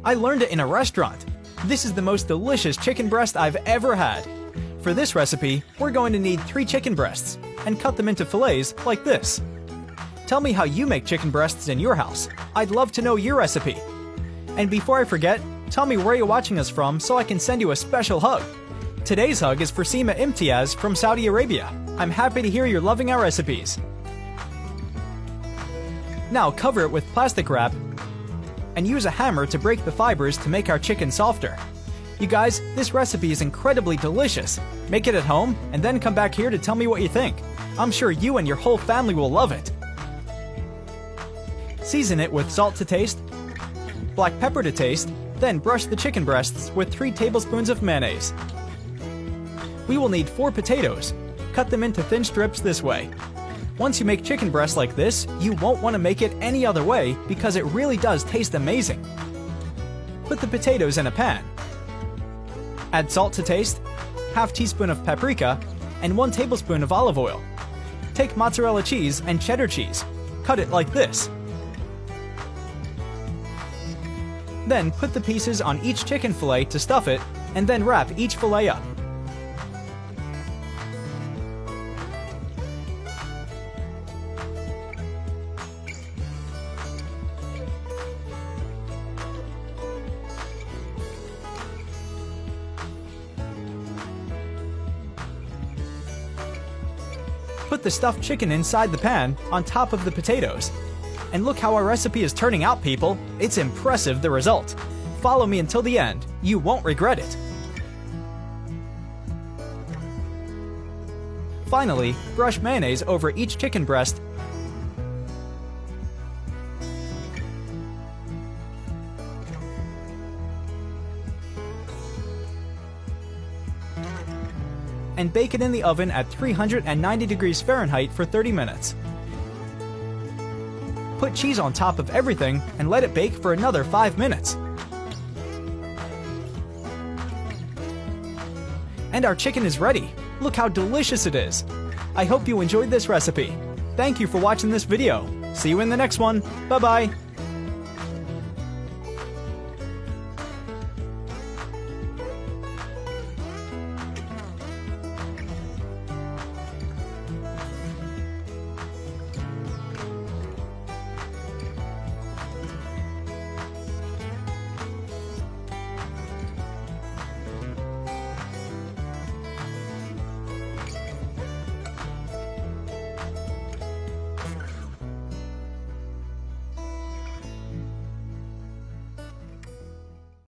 I learned it in a restaurant. This is the most delicious chicken breast I've ever had. For this recipe, we're going to need 3 chicken breasts and cut them into fillets like this. Tell me how you make chicken breasts in your house. I'd love to know your recipe. And before I forget, tell me where you're watching us from so I can send you a special hug. Today's hug is for Seema Imtiaz from Saudi Arabia. I'm happy to hear you're loving our recipes. Now cover it with plastic wrap and use a hammer to break the fibers to make our chicken softer. You guys, this recipe is incredibly delicious. Make it at home and then come back here to tell me what you think. I'm sure you and your whole family will love it. Season it with salt to taste, black pepper to taste, then brush the chicken breasts with 3 tablespoons of mayonnaise. We will need 4 potatoes. Cut them into thin strips this way. Once you make chicken breast like this, you won't want to make it any other way because it really does taste amazing. Put the potatoes in a pan. Add salt to taste, ½ teaspoon of paprika, and 1 tablespoon of olive oil. Take mozzarella cheese and cheddar cheese. Cut it like this. Then put the pieces on each chicken fillet to stuff it, and then wrap each fillet up. Put the stuffed chicken inside the pan on top of the potatoes. And look how our recipe is turning out, people. It's impressive, the result. Follow me until the end. You won't regret it. Finally, brush mayonnaise over each chicken breast and bake it in the oven at 390 degrees Fahrenheit for 30 minutes. Put cheese on top of everything and let it bake for another 5 minutes. And our chicken is ready. Look how delicious it is. I hope you enjoyed this recipe. Thank you for watching this video. See you in the next one. Bye-bye.